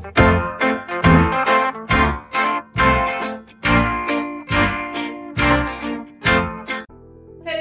Hello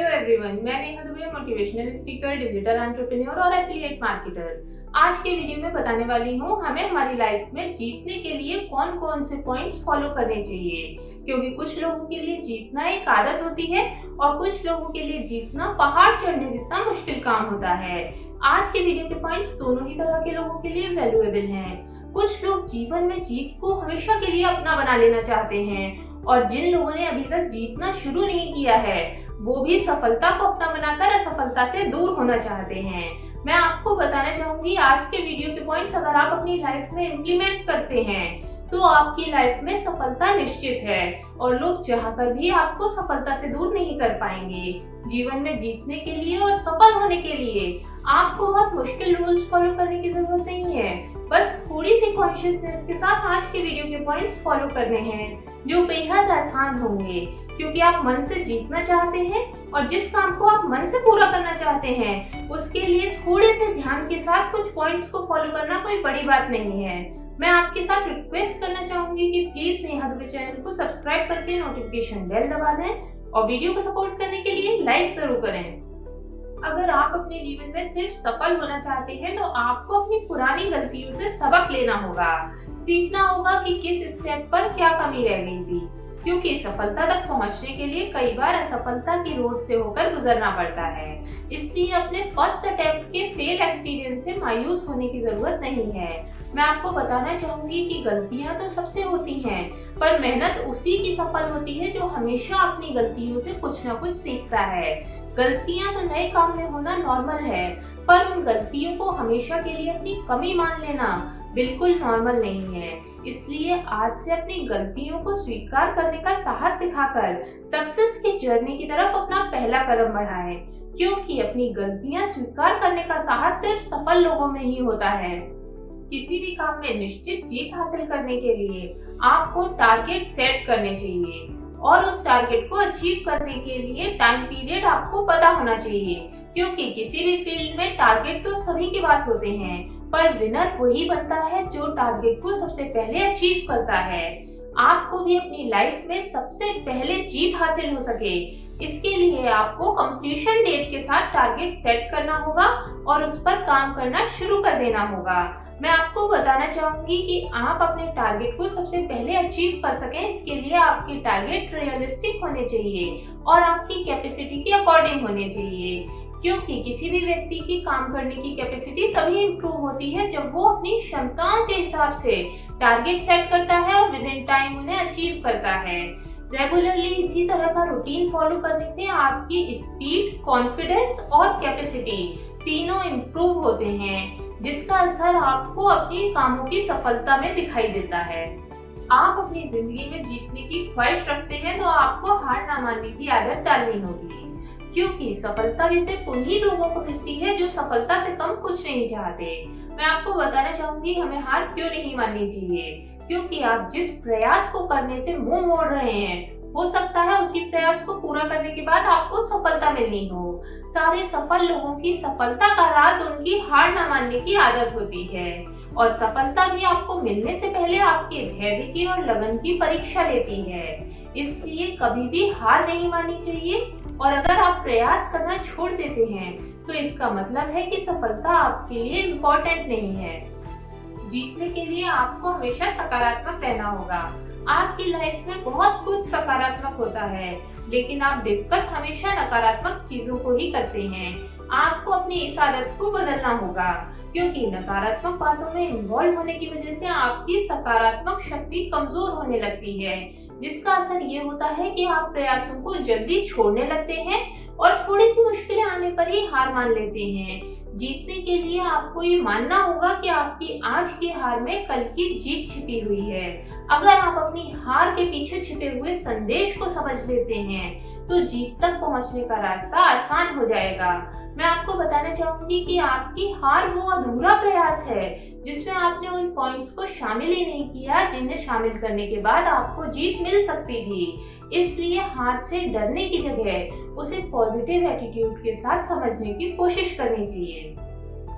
everyone, मैं Neha Dubey, motivational speaker, digital entrepreneur और affiliate marketer. आज के वीडियो में बताने वाली हूँ हमें हमारी लाइफ में जीतने के लिए कौन कौन से पॉइंट्स फॉलो करने चाहिए, क्योंकि कुछ लोगों के लिए जीतना एक आदत होती है और कुछ लोगों के लिए जीतना पहाड़ चढ़ने जितना मुश्किल काम होता है। आज के वीडियो के पॉइंट्स दोनों ही तरह के लोगों के लिए वैल्यूएबल हैं। कुछ लोग जीवन में जीत को हमेशा के लिए अपना बना लेना चाहते हैं और जिन लोगों ने अभी तक जीतना शुरू नहीं किया है वो भी सफलता को अपना बनाकर असफलता से दूर होना चाहते हैं। मैं आपको बताना चाहूंगी आज के वीडियो के पॉइंट्स अगर आप अपनी लाइफ में इम्प्लीमेंट करते हैं तो आपकी लाइफ में सफलता निश्चित है और लोग चाहकर भी आपको सफलता से दूर नहीं कर पाएंगे। जीवन में जीतने के लिए और सफल होने के लिए आपको बहुत मुश्किल रूल्स फॉलो करने की जरूरत नहीं है, बस थोड़ी सी कॉन्शियसनेस के साथ आज के वीडियो के पॉइंट्स फॉलो करने हैं जो बेहद आसान होंगे, क्योंकि आप मन से जीतना चाहते हैं और जिस काम को आप मन से पूरा करना चाहते हैं उसके लिए थोड़े से ध्यान के साथ कुछ पॉइंट्स को फॉलो करना कोई बड़ी बात नहीं है। मैं आपके साथ रिक्वेस्ट करना चाहूंगी कि प्लीज नेहा दुबे चैनल को सब्सक्राइब करके नोटिफिकेशन बेल दबा दें और वीडियो को सपोर्ट करने के लिए लाइक जरूर करें। अगर आप अपने जीवन में सिर्फ सफल होना चाहते हैं तो आपको अपनी पुरानी गलतियों से सबक लेना होगा, सीखना होगा कि किस स्टेप पर क्या कमी रह गई थी, क्योंकि सफलता तक पहुंचने के लिए कई बार असफलता की रोड से होकर गुजरना पड़ता है। इसलिए अपने फर्स्ट अटेम्प्ट के फेल एक्सपीरियंस से मायूस होने की जरूरत नहीं है। मैं आपको बताना चाहूंगी कि गलतियां तो सबसे होती हैं, पर मेहनत उसी की सफल होती है जो हमेशा अपनी गलतियों से कुछ न कुछ सीखता है। गलतियां तो नए काम में होना नॉर्मल है, पर उन गलतियों को हमेशा के लिए अपनी कमी मान लेना बिल्कुल नॉर्मल नहीं है। इसलिए आज से अपनी गलतियों को स्वीकार करने का साहस दिखाकर सक्सेस की जर्नी की तरफ अपना पहला कदम बढ़ाएं, क्योंकि अपनी गलतियां स्वीकार करने का साहस सिर्फ सफल लोगों में ही होता है। किसी भी काम में निश्चित जीत हासिल करने के लिए आपको टारगेट सेट करने चाहिए और उस टारगेट को अचीव करने के लिए टाइम पीरियड आपको पता होना चाहिए, क्योंकि किसी भी फील्ड में टारगेट तो सभी के पास होते हैं, पर विनर वही बनता है जो टारगेट को सबसे पहले अचीव करता है। आपको भी अपनी लाइफ में सबसे पहले जीत हासिल हो सके, इसके लिए आपको कंप्लीशन डेट के साथ टारगेट सेट करना होगा और उस पर काम करना शुरू कर देना होगा। मैं आपको बताना चाहूंगी कि आप अपने टारगेट को सबसे पहले अचीव कर सकें, इसके लिए आपके टारगेट रियलिस्टिक होने चाहिए और आपकी कैपेसिटी के अकॉर्डिंग होने चाहिए, क्योंकि किसी भी व्यक्ति की काम करने की कैपेसिटी तभी इम्प्रूव होती है जब वो अपनी क्षमताओं के हिसाब से टारगेट सेट करता है और विद इन टाइम उन्हें अचीव करता है। रेगुलरली इसी तरह का रूटीन फॉलो करने से आपकी स्पीड, कॉन्फिडेंस और कैपेसिटी तीनों इम्प्रूव होते हैं, जिसका असर आपको अपनी कामों की सफलता में दिखाई देता है। आप अपनी जिंदगी में जीतने की ख्वाहिश रखते हैं तो आपको हार ना मानने की आदत डालनी होगी, क्योंकि सफलता भी सिर्फ उन्हीं लोगों को मिलती है जो सफलता से कम कुछ नहीं चाहते। मैं आपको बताना चाहूंगी हमें हार क्यों नहीं माननी चाहिए, क्योंकि आप जिस प्रयास को करने से मुंह मोड़ रहे हैं हो सकता है उसी प्रयास को पूरा करने के बाद आपको सफलता मिलनी हो। सारे सफल लोगों की सफलता का राज उनकी हार न मानने की आदत होती है और सफलता भी आपको मिलने से पहले आपके धैर्य की और लगन की परीक्षा लेती है। इसलिए कभी भी हार नहीं माननी चाहिए और अगर आप प्रयास करना छोड़ देते हैं तो इसका मतलब है कि सफलता आपके लिए इम्पोर्टेंट नहीं है। जीतने के लिए आपको हमेशा सकारात्मक रहना होगा। आपकी लाइफ में बहुत कुछ सकारात्मक होता है, लेकिन आप डिस्कस हमेशा नकारात्मक चीजों को ही करते हैं। आपको अपनी इस आदत को बदलना होगा, क्योंकि नकारात्मक बातों में इन्वॉल्व होने की वजह से आपकी सकारात्मक शक्ति कमजोर होने लगती है, जिसका असर ये होता है कि आप प्रयासों को जल्दी छोड़ने लगते हैं और थोड़ी सी मुश्किलें आने पर ही हार मान लेते हैं। जीतने के लिए आपको ये मानना होगा कि आपकी आज की हार में कल की जीत छिपी हुई है। अगर आप अपनी हार के पीछे छिपे हुए संदेश को समझ लेते हैं तो जीत तक पहुंचने का रास्ता आसान हो जाएगा। मैं आपको बताना चाहूंगी कि आपकी हार वो अधूरा प्रयास है जिसमें आपने उन पॉइंट्स को शामिल ही नहीं किया जिन्हें शामिल करने के बाद आपको जीत मिल सकती थी। इसलिए हार से डरने की जगह उसे पॉजिटिव एटीट्यूड के साथ समझने की कोशिश करनी चाहिए।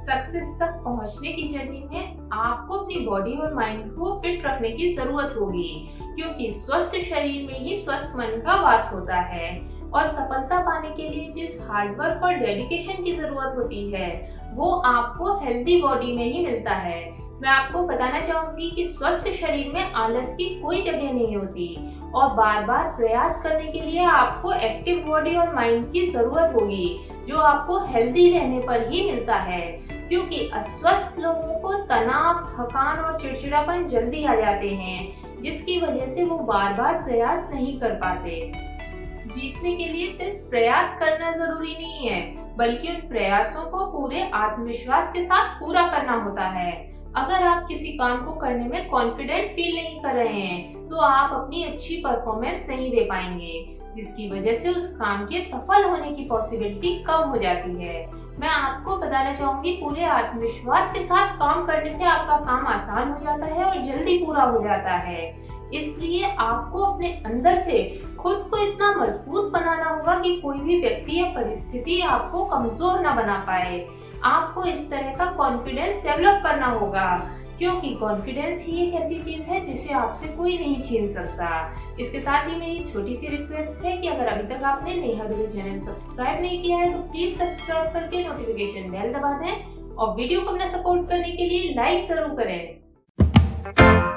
सक्सेस तक पहुंचने की जर्नी में आपको अपनी बॉडी और माइंड को फिट रखने की जरूरत होगी, क्योंकि स्वस्थ शरीर में ही स्वस्थ मन का वास होता है। और सफलता पाने के लिए जिस हार्डवर्क और डेडिकेशन की जरूरत होती है वो आपको हेल्दी बॉडी में ही मिलता है। मैं आपको बताना चाहूंगी कि स्वस्थ शरीर में आलस की कोई जगह नहीं होती और बार बार प्रयास करने के लिए आपको एक्टिव बॉडी और माइंड की जरूरत होगी, जो आपको हेल्दी रहने पर ही मिलता है। क्योंकि अस्वस्थ लोगों को तनाव, थकान और चिड़चिड़ापन जल्दी आ जाते हैं, जिसकी वजह से वो बार बार प्रयास नहीं कर पाते। जीतने के लिए सिर्फ प्रयास करना जरूरी नहीं है, बल्कि उन प्रयासों को पूरे आत्मविश्वास के साथ पूरा करना होता है। अगर आप किसी काम को करने में कॉन्फिडेंट फील नहीं कर रहे हैं, तो आप अपनी अच्छी परफॉर्मेंस नहीं दे पाएंगे, जिसकी वजह से उस काम के सफल होने की पॉसिबिलिटी कम हो जाती है। मैं आपको बताना चाहूंगी, पूरे आत्मविश्वास के साथ काम करने से आपका काम आसान हो जाता है और जल्दी पूरा हो जाता है। इसलिए आपको अपने अंदर से खुद को इतना मजबूत बनाना होगा कि कोई भी व्यक्ति या परिस्थिति आपको कमजोर ना बना पाए। आपको इस तरह का कॉन्फिडेंस डेवलप करना होगा, क्योंकि कॉन्फिडेंस ही एक ऐसी चीज है जिसे आपसे कोई नहीं छीन सकता। इसके साथ ही मेरी छोटी सी रिक्वेस्ट है कि अगर अभी तक आपने नेहा दुबे चैनल सब्सक्राइब नहीं किया है तो प्लीज सब्सक्राइब करके नोटिफिकेशन बेल दबा दें और वीडियो को अपना सपोर्ट करने के लिए लाइक जरूर करें।